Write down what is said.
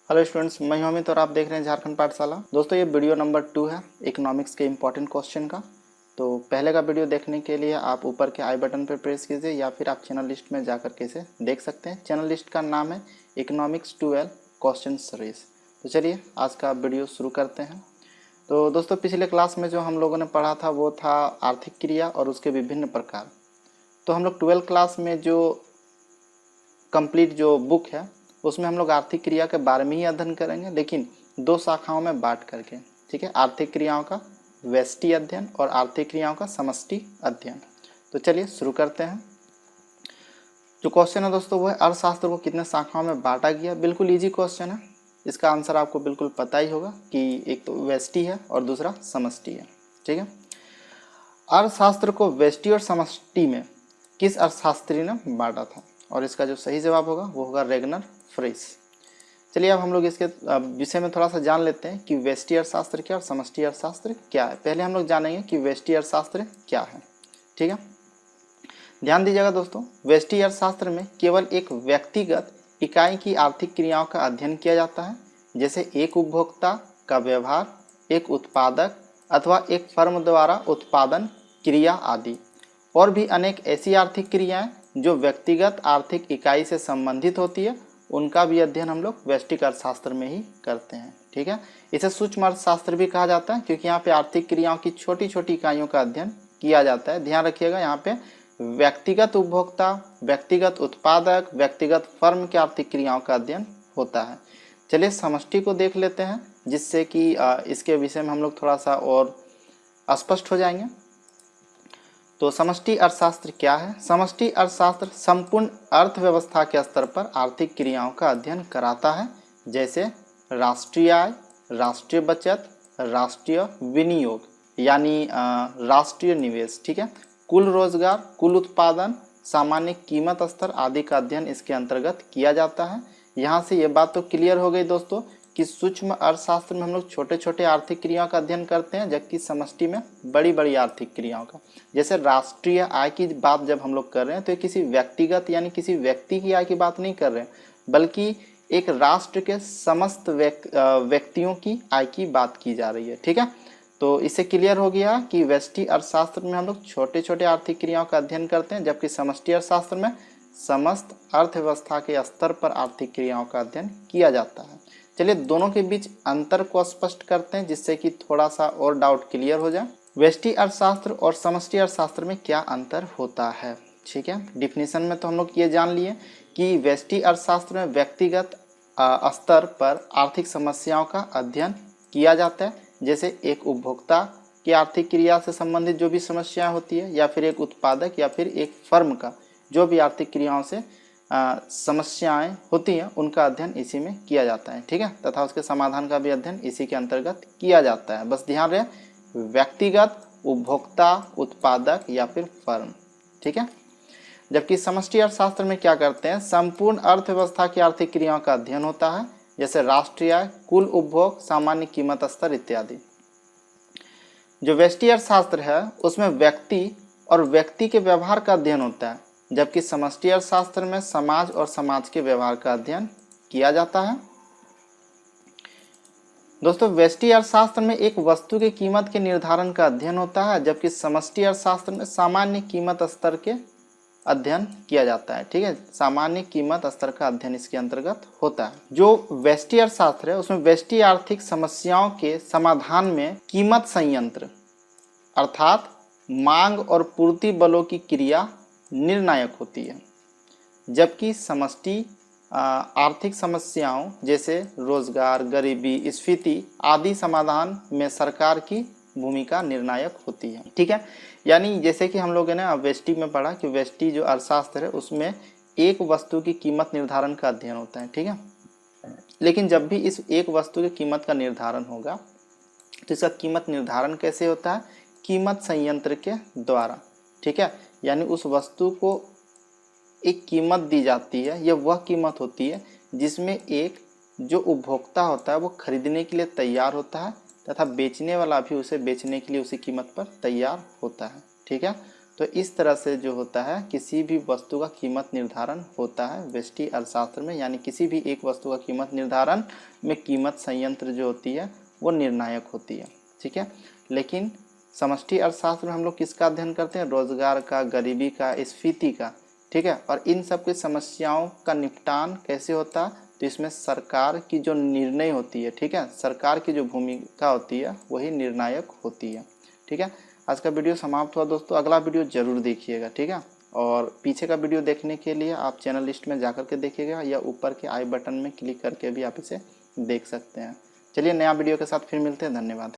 Hello students, मैं हूं अमित और आप देख रहे हैं झारखंड पाठशाला। दोस्तों, ये वीडियो नंबर 2 है इकोनॉमिक्स के इम्पोर्टेंट क्वेश्चन का। तो पहले का वीडियो देखने के लिए आप ऊपर के आई बटन पर प्रेस कीजिए या फिर आप चैनल लिस्ट में जाकर के इसे देख सकते हैं। चैनल लिस्ट का नाम है इकोनॉमिक्स 12 क्वेश्चन सीरीज। तो चलिए आज का वीडियो शुरू करते हैं। तो दोस्तों, पिछले क्लास में जो हम लोगों ने पढ़ा था वो था आर्थिक क्रिया और उसके विभिन्न प्रकार। तो हम लोग 12 क्लास में जो कंप्लीट जो बुक है उसमें हम लोग आर्थिक क्रिया के बारे में ही अध्ययन करेंगे, लेकिन 2 शाखाओं में बांट करके। ठीक है, आर्थिक क्रियाओं का व्यष्टि अध्ययन और आर्थिक क्रियाओं का समष्टि अध्ययन। तो चलिए शुरू करते हैं। जो क्वेश्चन है दोस्तों वो है अर्थशास्त्र को कितने शाखाओं में बांटा गया। बिल्कुल इजी क्वेश्चन है, इसका आंसर आपको बिल्कुल पता ही होगा कि एक तो व्यष्टि है और दूसरा समष्टि है। ठीक है, अर्थशास्त्र को व्यष्टि और समष्टि में किस अर्थशास्त्री ने बांटा था, और इसका जो सही जवाब होगा वो होगा रेगनर फ्रिश। चलिए अब हम लोग इसके विषय में थोड़ा सा जान लेते हैं कि व्यष्टि अर्थशास्त्र क्या और समष्टि अर्थशास्त्र क्या है। पहले हम लोग जानेंगे कि व्यष्टि अर्थशास्त्र क्या है। ठीक है, ध्यान दीजिएगा दोस्तों, व्यष्टि अर्थशास्त्र में केवल एक व्यक्तिगत इकाई की आर्थिक क्रियाओं का अध्ययन किया जाता है, जैसे एक उपभोक्ता का व्यवहार, एक उत्पादक अथवा एक फर्म द्वारा उत्पादन क्रिया आदि। और भी अनेक ऐसी आर्थिक क्रियाएं जो व्यक्तिगत आर्थिक इकाई से संबंधित होती है, उनका भी अध्ययन हम लोग व्यष्टिक अर्थशास्त्र में ही करते हैं। ठीक है, इसे सूक्ष्म अर्थशास्त्र भी कहा जाता है क्योंकि यहाँ पे आर्थिक क्रियाओं की छोटी छोटी इकाइयों का अध्ययन किया जाता है। ध्यान रखिएगा, यहाँ पे व्यक्तिगत उपभोक्ता, व्यक्तिगत उत्पादक, व्यक्तिगत फर्म की आर्थिक क्रियाओं का अध्ययन होता है। चलिए समष्टि को देख लेते हैं, जिससे कि इसके विषय में हम लोग थोड़ा सा और स्पष्ट हो जाएंगे। तो समष्टि अर्थशास्त्र क्या है। समष्टि अर्थशास्त्र संपूर्ण अर्थव्यवस्था के स्तर पर आर्थिक क्रियाओं का अध्ययन कराता है, जैसे राष्ट्रीय आय, राष्ट्रीय बचत, राष्ट्रीय विनियोग यानी राष्ट्रीय निवेश। ठीक है, कुल रोजगार, कुल उत्पादन, सामान्य कीमत स्तर आदि का अध्ययन इसके अंतर्गत किया जाता है। यहाँ से ये बात तो क्लियर हो गई दोस्तों कि सूक्ष्म अर्थशास्त्र में हम लोग छोटे छोटे आर्थिक क्रियाओं का अध्ययन करते हैं, जबकि समष्टि में बड़ी बड़ी आर्थिक क्रियाओं का। जैसे राष्ट्रीय आय की बात जब हम लोग कर रहे हैं तो ये किसी व्यक्तिगत यानी किसी व्यक्ति की आय की बात नहीं कर रहे हैं, बल्कि एक राष्ट्र के समस्त व्यक्तियों की आय की बात की जा रही है। ठीक है, तो इससे क्लियर हो गया कि व्यष्टि अर्थशास्त्र में हम लोग छोटे छोटे आर्थिक क्रियाओं का अध्ययन करते हैं, जबकि समष्टि अर्थशास्त्र में समस्त अर्थव्यवस्था के स्तर पर आर्थिक क्रियाओं का अध्ययन किया जाता है। चलिए दोनों के बीच अंतर को स्पष्ट करते हैं, जिससे कि थोड़ा सा और डाउट क्लियर हो जाए। व्यष्टि अर्थशास्त्र और समष्टि अर्थशास्त्र में क्या अंतर होता है। ठीक है, डिफिनीशन में तो हम लोग ये जान लिए कि व्यष्टि अर्थशास्त्र में व्यक्तिगत स्तर पर आर्थिक समस्याओं का अध्ययन किया जाता है, जैसे एक उपभोक्ता की आर्थिक क्रिया से संबंधित जो भी समस्याएं होती है, या फिर एक उत्पादक या फिर एक फर्म का जो भी आर्थिक क्रियाओं से समस्याएं होती हैं, उनका अध्ययन इसी में किया जाता है। ठीक है, तथा उसके समाधान का भी अध्ययन इसी के अंतर्गत किया जाता है। बस ध्यान रहे, व्यक्तिगत, उपभोक्ता, उत्पादक या फिर फर्म। ठीक है, जबकि समष्टि अर्थशास्त्र में क्या करते हैं, संपूर्ण अर्थव्यवस्था की आर्थिक क्रियाओं का अध्ययन होता है, जैसे राष्ट्रीय आय, कुल उपभोग, सामान्य कीमत स्तर इत्यादि। जो व्यष्टि अर्थशास्त्र है उसमें व्यक्ति और व्यक्ति के व्यवहार का अध्ययन होता है, जबकि समष्टि अर्थशास्त्र में समाज और समाज के व्यवहार का अध्ययन किया जाता है। दोस्तों, व्यष्टि अर्थशास्त्र में एक वस्तु की कीमत के निर्धारण का अध्ययन होता है, जबकि समष्टि अर्थशास्त्र में सामान्य कीमत स्तर के अध्ययन किया जाता है। ठीक है, सामान्य कीमत स्तर का अध्ययन इसके अंतर्गत होता है। जो व्यष्टि अर्थशास्त्र है उसमें व्यष्टि आर्थिक समस्याओं के समाधान में कीमत संयंत्र अर्थात मांग और पूर्ति बलों की क्रिया निर्णायक होती है, जबकि समष्टि आर्थिक समस्याओं जैसे रोजगार, गरीबी, स्फीति आदि समाधान में सरकार की भूमिका निर्णायक होती है। ठीक है, यानी जैसे कि हम लोगों ने व्यष्टि में पढ़ा कि व्यष्टि जो अर्थशास्त्र है उसमें एक वस्तु की कीमत निर्धारण का अध्ययन होता है। ठीक है, लेकिन जब भी इस एक वस्तु की कीमत का निर्धारण होगा तो इसका कीमत निर्धारण कैसे होता है, कीमत संयंत्र के द्वारा। ठीक है, यानी उस वस्तु को एक कीमत दी जाती है, यह वह कीमत होती है जिसमें एक जो उपभोक्ता होता है वो खरीदने के लिए तैयार होता है, तथा बेचने वाला भी उसे बेचने के लिए उसी कीमत पर तैयार होता है। ठीक है, तो इस तरह से जो होता है किसी भी वस्तु का कीमत निर्धारण होता है व्यष्टि अर्थशास्त्र में, यानी किसी भी एक वस्तु का कीमत निर्धारण में कीमत संयंत्र जो होती है वो निर्णायक होती है। ठीक है, लेकिन समष्टि अर्थशास्त्र में हम लोग किसका अध्ययन करते हैं? रोजगार का, गरीबी का, स्फीति का। ठीक है, और इन सब की समस्याओं का निपटान कैसे होता है? तो इसमें सरकार की जो निर्णय होती है, ठीक है, सरकार की जो भूमिका होती है वही निर्णायक होती है। ठीक है, आज का वीडियो समाप्त हुआ दोस्तों, अगला वीडियो जरूर देखिएगा। ठीक है, और पीछे का वीडियो देखने के लिए आप चैनल लिस्ट में जाकर के देखिएगा या ऊपर के आई बटन में क्लिक करके भी आप इसे देख सकते हैं। चलिए नया वीडियो के साथ फिर मिलते हैं, धन्यवाद।